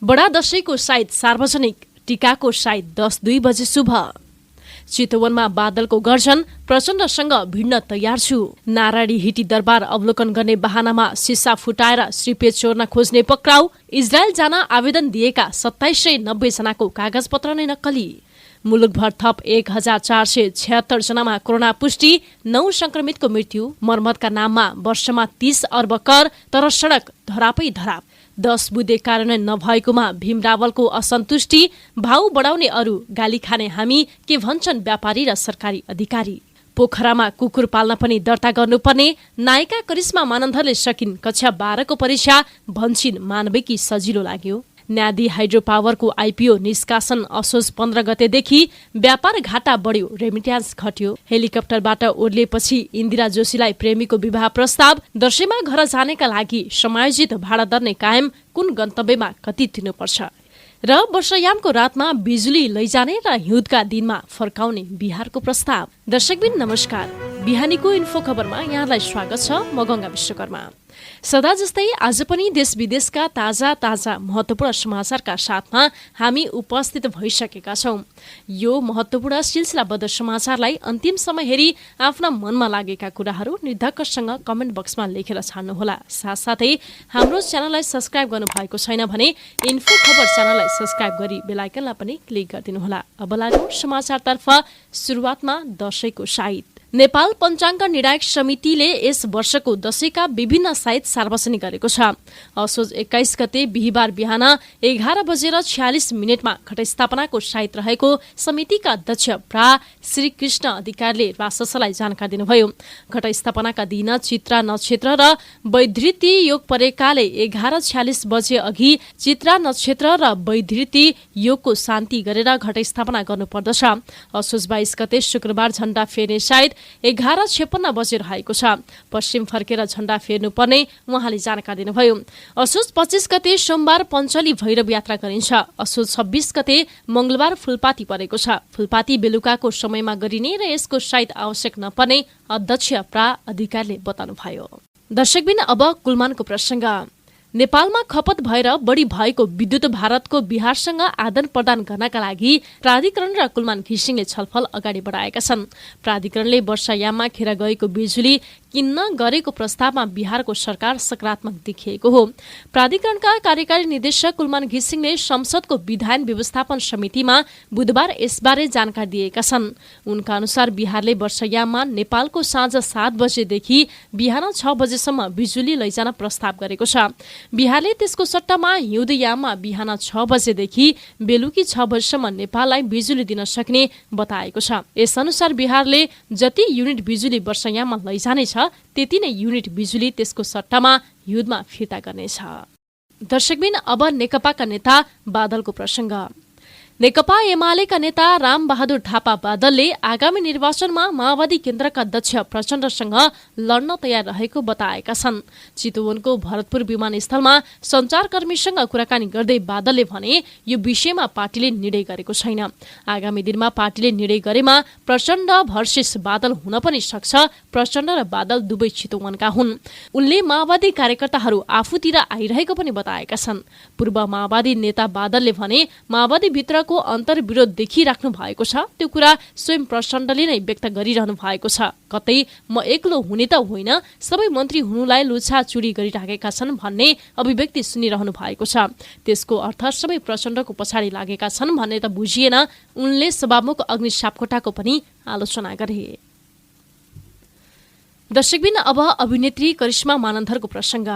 बडा दशैंको साइत सार्वजनिक, टीकाको साइत 10:02 बजे शुभ। चितवनमा बादलको गर्जन, प्रचण्डसँग भिड्न तयार छु। नारायणी हिटी दरबार अवलोकन गर्ने बहानामा सिसा फुटाएर श्रीपेद चोर्न खोज्ने पक्राउ। इजरायल जान आवेदन दिएका 2790 जनाको कागजपत्र नै नक्कली। मुलुकभर थप 1476 जनामा कोरोना पुष्टि, 9 संक्रमितको मृत्यु। मर्मतका नाममा वर्षमा 30 अर्ब कर, तर सडक धरापै धराप। 10 बुँदे कार्यान्वयन नभएकोमा भीम रावलको असन्तुष्टि। भाउ बढाउने अरू, गाली खाने हामी, के भन्छन् व्यापारी र सरकारी अधिकारी। पोखरामा कुकुर पाल्न पनि दर्ता गर्नुपर्ने। नायिका करिश्मा मानन्धरले सकिन् कक्षा 12 को परीक्षा, भन्छिन् मानविकी सजिलो लाग्यो। न्यादी हाइड्रो पावरको आइपिओ निष्कासन असोज 15 गतेदेखि। व्यापार घाटा बढ्यो, रेमिट्यान्स घट्यो। हेलिकप्टरबाट ओर्लिएपछि इन्दिरा जोशीलाई प्रेमीको विवाह प्रस्ताव। दशैंमा घर जानेका लागि समायोजित भाडा दर नै कायम, कुन गन्तव्यमा कति तिर्नुपर्छ। र वर्षयामको रातमा बिजुली लैजाने र हिउँदका दिनमा फर्काउने बिहारको प्रस्ताव। दर्शकबिन नमस्कार, बिहानीको इन्फो खबरमा यहाँलाई स्वागत छ। म गंगा विश्वकर्मा। सदा जस्तै आज पनि देश विदेशका ताजा महत्वपूर्ण समाचारका साथमा हामी उपस्थित भइसकेका छौं। यो महत्वपूर्ण सिलसिलाबद्ध समाचारलाई अन्तिम समय हेरी आफ्ना मनमा लागेका कुराहरू निर्धक्कसँग कमेन्ट बक्समा लेखेर छाड्नुहोला। साथसाथै हाम्रो च्यानललाई सब्स्क्राइब गर्नु भएको छैन भने इन्फो खबर च्यानललाई सब्स्क्राइब गरी बेल आइकनलाई पनि क्लिक गरिदिनुहोला। अब लागौं समाचारतर्फ। सुरुवातमा दशैंको साइत। नेपाल पञ्चाङ्ग निर्णायक समितिले यस वर्षको दशैंका विभिन्न साइत सार्वजनिक गरेको छ। असोज 21 गते बिहिबार बिहान 11:46 घटस्थापनाको साइत रहेको समितिका अध्यक्ष प्रा श्री कृष्ण अधिकारीले राजशासनलाई जानकारी दिनुभयो। घटस्थापनाका दिन चित्रा नक्षत्र र वैधृति योग परेकाले 11:46 बजे अघि चित्रा नक्षत्र र वैधृति योगको शान्ति गरेर घटस्थापना गर्नुपर्दछ। असोज 22 गते शुक्रबार झण्डा फेर्ने साइत 11:56 बजे रहेको छ। पश्चिम फर्केर झण्डा फेर्नुपर्ने उहाँले जानकारी दिनुभयो। असोज 25 गते सोमबार पञ्चली भैरव यात्रा गरिन्छ। असोज 26 गते मंगलबार फुलपाती परेको छ। फुलपाती बेलुकाको समयमा गरिने र यसको साइत आवश्यक नपर्ने अध्यक्ष प्रा अधिकारीले बताउनुभयो। दर्शकबिन अब कुलमानको प्रसंग। नेपालमा खपत भएर बढी भएको विद्युत भारतको बिहारसँग आदान प्रदान गर्नका लागि प्राधिकरण र कुलमान घिसिङले छलफल अगाडि बढाएका छन्। प्राधिकरणले वर्षायाममा खेर गएको बिजुली किन्न गरेको प्रस्तावमा बिहारको सरकार सकारात्मक देखिएको हो। प्राधिकरणका कार्यकारी निर्देशक कुलमान घिसिङले संसदको विधायन व्यवस्थापन समितिमा बुधबार यसबारे जानकारी दिएका छन्। उनका अनुसार बिहारले वर्षायाममा नेपालको साँझ 7 बजेदेखि बिहान 6 बजेसम्म बिजुली लैजान प्रस्ताव गरेको छ। बिहारले त्यसको सट्टामा हिउँदयाममा बिहान 6 बजेदेखि बेलुकी 6 बजेसम्म नेपाललाई बिजुली दिन सक्ने बताएको छ। यसअनुसार बिहारले जति युनिट बिजुली वर्षयाममा लैजानेछ त्यति नै युनिट बिजुली त्यसको सट्टामा हिउँदमा फिर्ता गर्नेछ। दर्शकबिन अब नेकपाका नेता बादलको प्रसंग। नेकपा एमालेका नेता रामबहादुर थापा बादलले आगामी निर्वाचनमा माओवादी केन्द्रका अध्यक्ष प्रचण्डसँग लड्न तयार रहेको बताएका छन्। चितवनको भरतपुर विमानस्थलमा सञ्चारकर्मीसँग कुराकानी गर्दै बादलले भने यो विषयमा पार्टीले निर्णय गरेको छैन। आगामी दिनमा पार्टीले निर्णय गरेमा प्रचण्ड भर्सेस बादल हुन पनि सक्छ। प्रचण्ड र बादल दुवै चितवनका हुन्। उनले माओवादी कार्यकर्ताहरू आफूतिर आइरहेको पनि बताएका छन्। पूर्व माओवादी नेता बादलले भने माओवादी भित्र को अन्तर्विरोध देखिराख्नु भएको छ, त्यो कुरा स्वयं प्रचण्डले नै व्यक्त गरिरहनु भएको छ। कतै म एक्लो हुने त होइन, सबै मन्त्री हुनुलाई लुछाचुरी गरिराखेका छन् भन्ने अभिव्यक्ति सुनिरहनु भएको छ। त्यसको अर्थ सबै प्रचण्डको पछाडि लागेका छन् भन्ने त बुझिएन। उनले सभामुख अग्नि सापकोटाको पनि आलोचना गरे। दर्शकबिन अब अभिनेत्री करिश्मा मानन्धरको प्रसंग।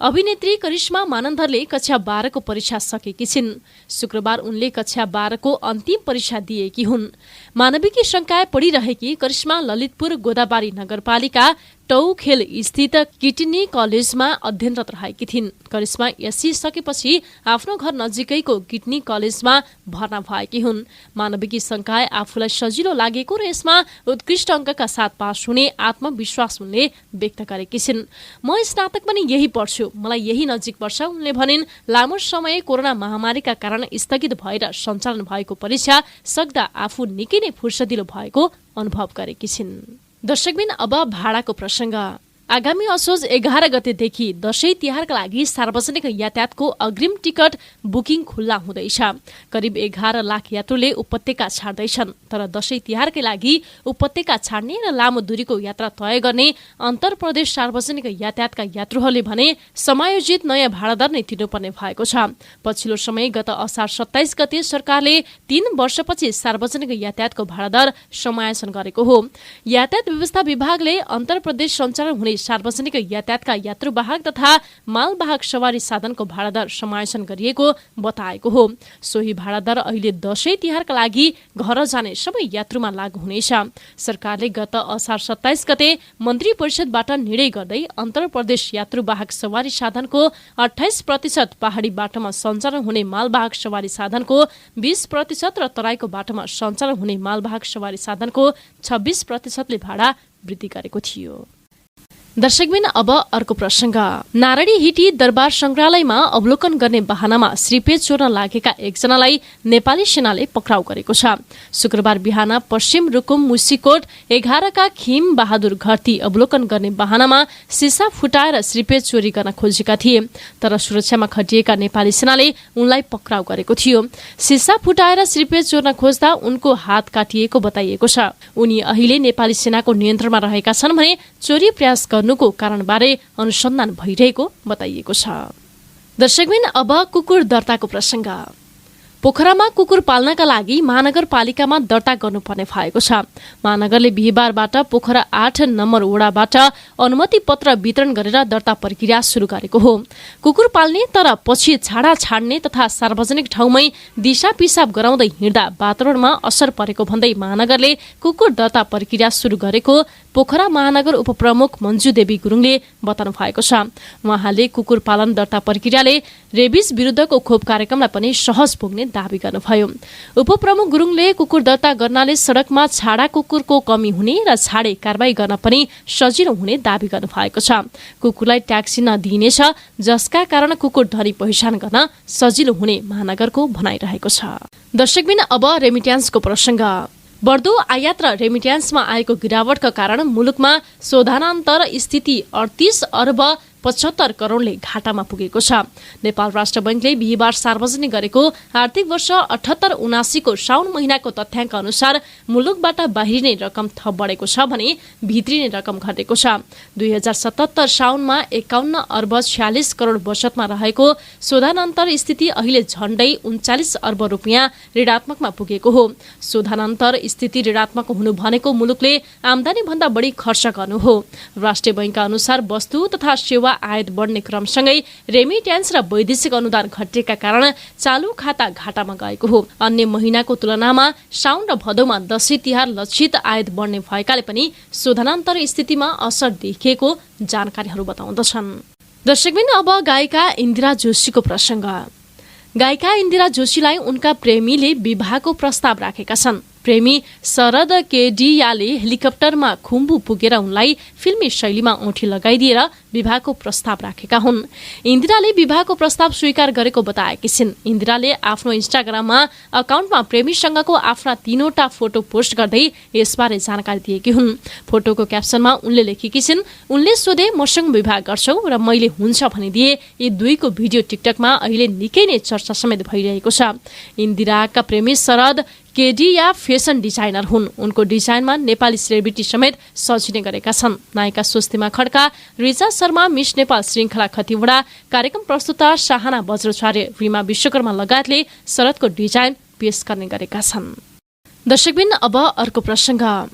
अभिनेत्री करिश्मा मानन्धरले कक्षा 12 को परीक्षा सकेकी छिन्। शुक्रबार उनले कक्षा 12 को अन्तिम परीक्षा दिएकी हुन्। मानविकी संकाय पढिरहेकी करिश्मा ललितपुर गोदाबारी नगरपालिका टौखेल स्थित किटनी कलेजमा अध्ययनरत रहेकी थिइन्। करिश्मा एससी सकेपछि आफ्नो घर नजिकैको किटनी कलेजमा भर्ना भएकी हुन्। मानविकी संकाय आफूलाई सजिलो लागेको र यसमा उत्कृष्ट अङ्कका साथ पास हुने आत्मविश्वास उनले व्यक्त गरेकी छिन्। म स्नातक पनि यही पढ्छु, मलाई यही नजिक पर्छ उनले भनिन्। लामो समय कोरोना महामारीका कारण स्थगित भएर सञ्चालन भएको परीक्षा सक्दा आफू निकै नै फुर्सदिलो भएको अनुभव गरेकी छिन्। दर्शकबिन अब भाडाको प्रसंग। आगामी असोज 11 गतेदेखि दशैं तिहारका लागि सार्वजनिक यातायातको अग्रिम टिकट बुकिङ खुल्ला हुँदैछ। करिब 11 लाख यात्रुले उपत्यका छाड्दैछन्। तर दशैं तिहारकै लागि उपत्यका छाड्ने र लामो दूरीको यात्रा तय गर्ने अन्तर प्रदेश सार्वजनिक यातायातका यात्रुहरूले भने समायोजित नयाँ भाडादर नै तिर्नुपर्ने भएको छ। पछिल्लो समय गत असार 27 गते सरकारले 3 वर्षपछि सार्वजनिक यातायातको भाडादर समायोजन गरेको हो। यातायात व्यवस्था विभागले अन्तर प्रदेश सञ्चालन हुने सार्वजनिक यातायातका यात्रुवाहक तथा मालवाहक सवारी साधनको भाडादर समायोजन गरिएको बताएको हो। सोही भाडादर अहिले दशैं तिहारका लागि घर जाने सबै यात्रुमा लागू हुनेछ। सरकारले गत असार 27 गते मन्त्री परिषदबाट निर्णय गर्दै अन्तर प्रदेश यात्रुवाहक सवारी साधनको 28% पहाडी बाटोमा सञ्चालन हुने मालवाहक सवारी साधनको 20% र तराईको बाटोमा सञ्चालन हुने मालवाहक सवारी साधनको 26% ले भाडा वृद्धि गरेको थियो। दर्शकबिन अब अर्को प्रसंग। नारायणी हिटी दरबार संग्रहालयमा अवलोकन गर्ने बहानामा श्रीपेज चोर्न लागेका एकजनालाई नेपाली सेनाले पक्राउ गरेको छ। शुक्रबार बिहान पश्चिम रुकुम मुसीकोट 11 का खिम बहादुर घरती अवलोकन गर्ने बहानामा सिसा फुटाएर श्रीपेज चोरी गर्न खोजेका थिए। तर सुरक्षामा खटिएका नेपाली सेनाले उनलाई पक्राउ गरेको थियो। सिसा फुटाएर श्रीपेज चोर्न खोज्दा उनको हात काटिएको बताइएको छ। उनी अहिले नेपाली सेनाको नियन्त्रणमा रहेका छन् भने चोरी प्रयास गर्नुको कारणबारे अनुसन्धान भइरहेको बताइएको छ। दर्शकबिन अब कुकुर दर्ताको प्रसंग। पोखरामा कुकुर पाल्नका लागि महानगरपालिकामा दर्ता गर्नुपर्ने भएको छ। महानगरले बिहीबारबाट पोखरा 8 नम्बर वडाबाट अनुमति पत्र वितरण गरेर दर्ता प्रक्रिया सुरु गरेको हो। कुकुर पाल्ने तर पछि छाडा छाड्ने तथा सार्वजनिक ठाउँमै दिशा पिसाब गराउँदै हिँड्दा वातावरणमा असर परेको भन्दै महानगरले कुकुर दर्ता प्रक्रिया सुरु गरेको पोखरा महानगर उपप्रमुख मन्जु देवी गुरुङले बताउनु भएको छ। उहाँले कुकुर पालन दर्ता प्रक्रियाले रेबिस विरुद्धको खोप कार्यक्रमलाई पनि सहज पुग्ने दावी गर्नुभयो। उपप्रमुख गुरुङले कुकुर दर्ता गर्नाले सड़कमा छाडा कुकुरको कमी हुने र छाडे कारबाही गर्न पनि सजिलो हुने दावी गर्नुभएको छ। कुकुरलाई ट्याक्सी नदिइनेछ, जसका कारण कुकुर धनी पहिचान गर्न सजिलो हुने महानगरको भनाइरहेको छ। दर्शकबिन अब रेमिट्यान्सको प्रसंग। बढ्दो आयात र रेमिट्यान्समा आएको गिरावटका कारण मुलुकमा शोधनान्तर स्थिति 38 अर्ब 75 करोडले घाटामा पुगेको छ। नेपाल राष्ट्र बैंकले बिहीबार सार्वजनिक गरेको आर्थिक वर्ष 78-79 को साउन महिनाको तथ्याङ्क अनुसार मुलुकबाट बाहिरिने रकम थप बढेको छ भने भित्रिने रकम घटेको छ। 2077 साउनमा 51 अर्ब 46 करोड बचतमा रहेको शोधनान्तर स्थिति अहिले झण्डै 39 अर्ब रुपियाँ ऋणात्मकमा पुगेको हो। शोधनान्तर स्थिति ऋणात्मक हुनु भनेको मुलुकले आमदानी भन्दा बढी खर्च गर्नु हो। राष्ट्रिय बैंकका अनुसार वस्तु तथा सेवा आयात बढ्ने क्रमसँगै रेमिट्यान्स र वैदेशिक अनुदान घटेका कारण चालू खाता घाटामा गएको हो। अन्य महिनाको तुलनामा साउन र भदौमा दशैं तिहार लक्षित आयात बढ्ने भएकाले पनि शोधनान्तर स्थितिमा असर देखिएको जानकारीहरू बताउँदछन्। दर्शकबिन अब गायिका इन्दिरा जोशीको प्रसंग। गायिका इन्दिरा जोशीलाई उनका प्रेमीले विवाहको प्रस्ताव राखेका छन्। प्रेमी शरद केडियाले हेलिकप्टरमा खुम्बु पुगेर उनलाई फिल्मी शैलीमा औँठी लगाइदिएर विवाहको प्रस्ताव राखेका हुन्। इन्दिराले विवाहको प्रस्ताव स्वीकार गरेको बताएकी छिन्। इन्दिराले आफ्नो इन्स्टाग्राममा अकाउन्टमा प्रेमीसँगको आफ्ना 3वटा फोटो पोस्ट गर्दै यसबारे जानकारी दिएकी हुन्। फोटोको क्याप्सनमा उनले लेखेकी छिन्, उनले सोधे मसँग विवाह गर्छौ र मैले हुन्छ भनिदिए। यी दुईको भिडियो टिकटकमा अहिले निकै नै चर्चा समेत भइरहेको छ। इन्दिराका प्रेमी शरद केडिया फेसन डिजाइनर हुन्। उनको डिजाइनमा नेपाली सेलिब्रिटी समेत सजिने गरेका छन्। नायिका स्वस्तिमा खड्का, रिचा शर्मा, मिस नेपाल श्रृङ्खला खतिवडा, कार्यक्रम प्रस्तुता शाहना वज्राचार्य, रीमा विश्वकर्मा लगायतले शरदको डिजाइन पेश गर्ने गरेका छन्। दर्शकबिन अब अर्को प्रसंग।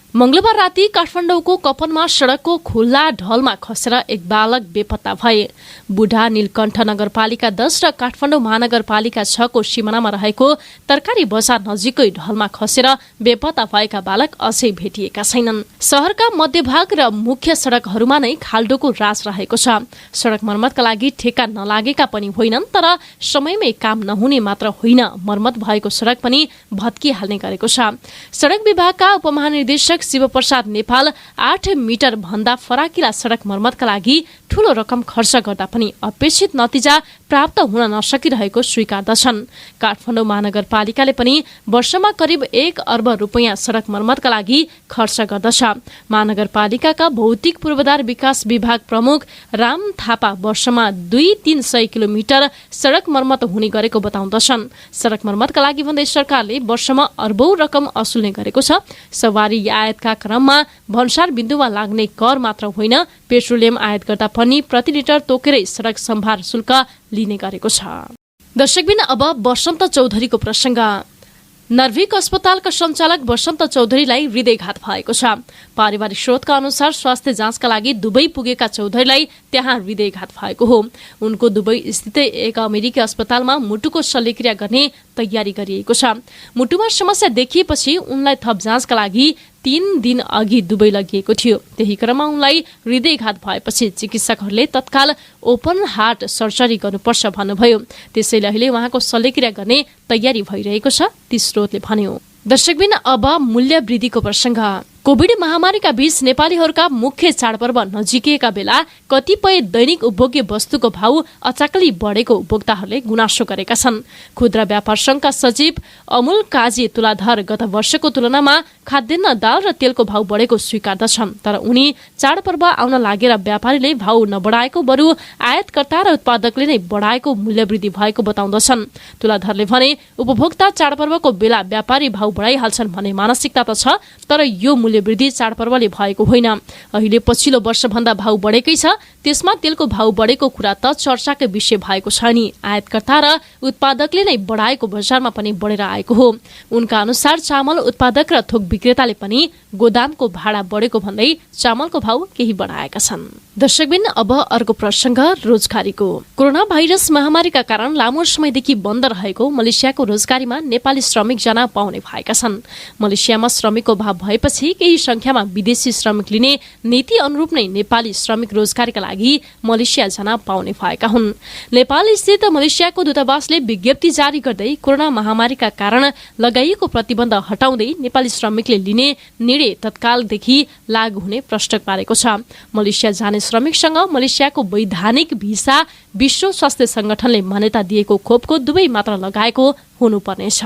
मंगलबार राति काठमाडौँको कपनमा सड़कको खुल्ला ढलमा खसेर एक बालक बेपत्ता भए। बुढा नीलकण्ठ नगरपालिका 10 र काठमाडौँ महानगरपालिका 6 को सिमानामा रहेको तरकारी बजार नजिकै ढलमा खसेर बेपत्ता भएका बालक अझै भेटिएका छैनन्। शहरका मध्यभाग र मुख्य सड़कहरूमा नै खाल्डोको राज रहेको छ। सड़क मर्मतका लागि ठेक्का नलागेका पनि होइनन्, तर समयमै काम नहुने मात्र होइन, मर्मत भएको सड़क पनि भत्किहाल्ने गरेको छ। सड़क विभागका उपमहानिर्देशक शिवप्रसाद नेपाल 8 मिटर भन्दा फराकिला सड़क मर्मतका लागि ठूलो रकम खर्च गर्दा पनि अपेक्षित नतिजा प्राप्त हुन नसकिरहेको स्वीकार्दछन्। काठमाडौँ महानगरपालिकाले पनि वर्षमा करिब 1 अर्ब रुपैयाँ सडक मर्मतका लागि खर्च गर्दछ। महानगरपालिकाका भौतिक पूर्वाधार विकास विभाग प्रमुख राम थापा वर्षमा 200-300 किलोमिटर सडक मर्मत हुने गरेको बताउँदछन्। सडक मर्मतका लागि भन्दै सरकारले वर्षमा अर्बौं रकम असुल्ने गरेको छ। सवारी आयातका क्रममा भन्सार बिन्दुमा लाग्ने कर मात्र होइन, पेट्रोलियम आयात गर्दा पनि प्रति लिटर तोकेरै सडक सम्भार शुल्क लिने गरेको छ। दर्शकबिन अब वसन्त चौधरीको प्रसङ्ग। नर्भिक अस्पतालका सञ्चालक वसन्त चौधरीलाई हृदयघात भएको छ। पारिवारिक स्रोतका अनुसार स्वास्थ्य जाँचका लागि दुबई पुगेका चौधरीलाई त्यहाँ हृदयघात भएको हो। उनको दुबई स्थित एक अमेरिकी अस्पतालमा मुटुको शल्यक्रिया गर्ने तयारी गरिएको छ। मुटुमा समस्या देखिएपछि उनलाई थप जाँचका लागि 3 दिन अघि दुबई लगिएको थियो। त्यही क्रममा उनलाई हृदयघात भएपछि चिकित्सकहरूले तत्काल ओपन हार्ट सर्जरी गर्नुपर्छ भन्नुभयो। त्यसैले अहिले उहाँको शल्यक्रिया गर्ने तयारी भइरहेको छ, ती स्रोतले भन्यो। दर्शकबिन अब मूल्य वृद्धिको प्रसङ्ग। कोभिड महामारीका बीच नेपालीहरूका मुख्य चाडपर्व नजिकिएका बेला कतिपय दैनिक उपभोग्य वस्तुको भाउ अचाकली बढेको उपभोक्ताहरूले गुनासो गरेका छन्। खुद्रा व्यापार संघका सचिव अमूल काजी तुलाधर गत वर्षको तुलनामा खाद्यान्न, दाल र तेलको भाउ बढेको स्वीकार्दछन्। तर उनी चाडपर्व आउन लागेर व्यापारीले भाउ नबढाएको, बरु आयातकर्ता र उत्पादकले नै बढाएको मूल्यवृद्धि भएको बताउँदछन्। तुलाधरले भने उपभोक्ता चाडपर्वको बेला व्यापारी भाउ बढाइहाल्छन् भन्ने मानसिकता त छ, तर यो मूल्यवृद्धि चाडपर्वले भएको होइन। अहिले पछिल्लो वर्षभन्दा भाउ बढेकै छ, त्यसमा तेलको भाउ बढेको कुरा त चर्चाकै विषय भएको छ नि। आयातकर्ता र उत्पादकले नै बढाएको बजारमा पनि बढेर आएको हो। उनका अनुसार चामल उत्पादक र थोक विक्रेताले पनि गोदामको भाडा बढेको भन्दै चामलको भाउ केही बढाएका छन्। दर्शकबिन अब अर्को प्रसङ्ग रोजगारीको। कोरोना भाइरस महामारीका कारण लामो समयदेखि बन्द रहेको मलेसियाको रोजगारीमा नेपाली श्रमिक जान पाउने भएका छन्। मलेसियामा श्रमिकको अभाव भएपछि केही संख्यामा विदेशी श्रमिक लिने नीति अनुरूप नै नेपाली श्रमिक रोजगारीका लागि मलेसिया जान पाउने भएका हुन्। नेपाल स्थित मलेसियाको दूतावासले विज्ञप्ति जारी गर्दै कोरोना महामारीका कारण लगाइएको प्रतिबन्ध हटाउँदै नेपाली श्रमिकले लिने निर्णय तत्कालदेखि लागू हुने प्रस्ताव पारेको छ। मलेसिया जाने श्रमिकसँग मलेसियाको वैधानिक भिसा विश्व स्वास्थ्य संगठनले मान्यता दिएको खोपको दुवै मात्र लगाएको हुनुपर्नेछ।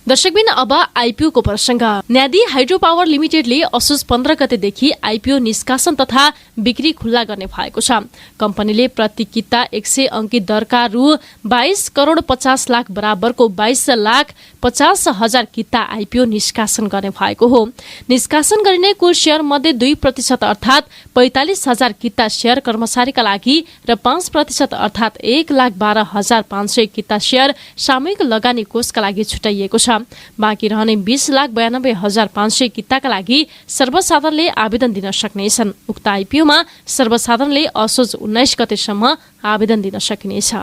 दर्शकबिन अब आइपिओ को प्रसङ्ग। न्यादी हाइड्रो पावर लिमिटेडले असोज 15 गतेदेखि आइपिओ निष्कासन तथा बिक्री खुल्ला गर्ने भएको छ। कम्पनीले प्रति किता 100 अंकी दरका रु 22 करोड 50 लाख बराबरको 22,50,000 किता आइपिओ निष्कासन गर्ने भएको हो। निष्कासन गरिने कुल शेयर मध्ये 2% अर्थात 45,000 किता शेयर कर्मचारीका लागि र 5% अर्थात 1,12,500 किता शेयर सामूहिक लगानी कोषका लागि छुट्याइएको छ। बाँकी रहने 20,92,500 किताका लागि सर्वसाधारणले आवेदन दिन सक्नेछन्। उक्त आइपिओमा सर्वसाधारणले असोज 19 गतेसम्म आवेदन दिन सकिनेछ।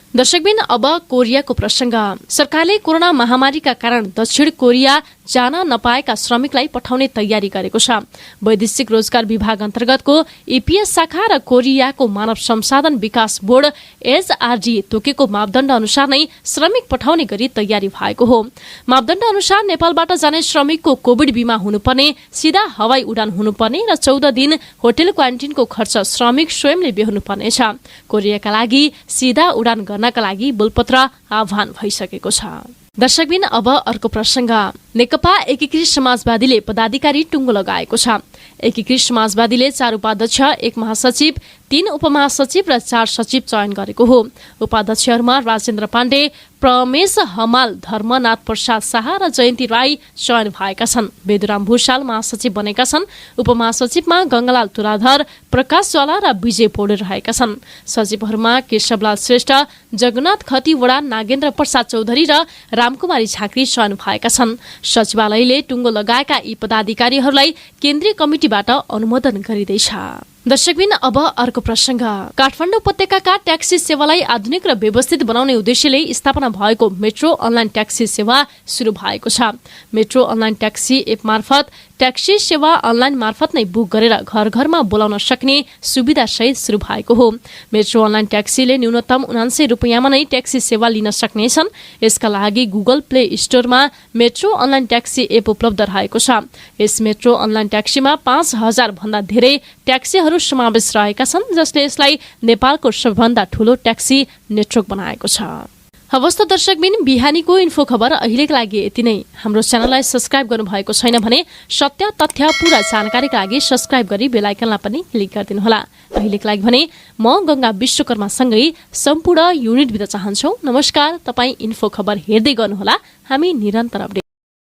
दर्शकबिन अब कोरियाको प्रसङ्ग। सरकारले कोरोना महामारीका कारण दक्षिण कोरिया जान नपाएका श्रमिकलाई पठाउने तयारी गरेको छ। वैदेशिक रोजगार विभाग अन्तर्गतको इपिएस शाखा र कोरियाको मानव संसाधन विकास बोर्ड एचआरडी तोकेको मापदण्ड अनुसार नै श्रमिक पठाउने गरी तयारी भएको हो। मापदण्ड अनुसार नेपालबाट जाने श्रमिकको कोभिड बिमा हुनुपर्ने, सीधा हवाई उडान हुनुपर्ने र 14 दिन होटल क्वारेन्टिनको खर्च श्रमिक स्वयंले बेहोर्नुपर्नेछ। कोरियाका लागि सीधा उडान गर्नका लागि बोलपत्र आह्वान भइसकेको छ। दर्शकबिन अब अर्को प्रसङ्ग। नेकपा एकीकृत समाजवादीले पदाधिकारी टुङ्गो लगाएको छ। एकीकृत समाजवादीले 4 उपाध्यक्ष, 1 महासचिव, 3 उपमहासचिव र 4 सचिव चयन गरेको हो। उपाध्यक्षहरूमा राजेन्द्र पाण्डे, प्रमेश हमाल, धर्मनाथ प्रसाद शाह र जयन्ती राई चयन भएका छन्। वेदुराम भूषाल महासचिव बनेका छन्। उपमहासचिवमा गंगालाल तुलाधर, प्रकाश ज्वाला र विजय पौडेल रहेका छन्। सचिवहरूमा केशवलाल श्रेष्ठ, जगन्नाथ खतिवडा, नागेन्द्र प्रसाद चौधरी र रामकुमारी झाँक्री चयन भएका छन्। सचिवालयले टुङ्गो लगाएका यी पदाधिकारीहरूलाई केन्द्रीय कमिटिबाट अनुमोदन गरिँदैछ। दर्शकबिन अब अर्को प्रसङ्ग। काठमाडौँ उपत्यकाका ट्याक्सी सेवालाई आधुनिक र व्यवस्थित बनाउने उद्देश्यले स्थापना भएको मेट्रो अनलाइन ट्याक्सी सेवा सुरु भएको छ। मेट्रो अनलाइन ट्याक्सी एप मार्फत ट्याक्सी सेवा अनलाइन मार्फत नै बुक गरेर घर घरमा बोलाउन सक्ने सुविधा सहित सुरु भएको हो। मेट्रो अनलाइन ट्याक्सीले न्यूनतम 79 रुपैयाँमा नै ट्याक्सी सेवा लिन सक्नेछन्। यसका लागि गुगल प्ले स्टोरमा मेट्रो अनलाइन ट्याक्सी एप उपलब्ध रहेको छ। यस मेट्रो अनलाइन ट्याक्सीमा 5000 भन्दा धेरै ट्याक्सीहरू समावेश रहेका छन्, जसले यसलाई नेपालको सबैभन्दा ठूलो ट्याक्सी नेटवर्क बनाएको छ। हवस् त दर्शकबिन, बिहानीको इन्फो खबर अहिलेका लागि यति नै। हाम्रो च्यानललाई सब्स्क्राइब गर्नुभएको छैन भने सत्य तथ्य पूरा जानकारीका लागि सब्स्क्राइब गरी बेल आइकनलाई पनि क्लिक गरिदिनुहोला। अहिलेका लागि भने म गंगा विश्वकर्मासँगै सम्पूर्ण युनिट बिदा चाहन्छौ। नमस्कार। तपाईँ इन्फो खबर हेर्दै गर्नुहोला। हामी निरन्तर अपडेट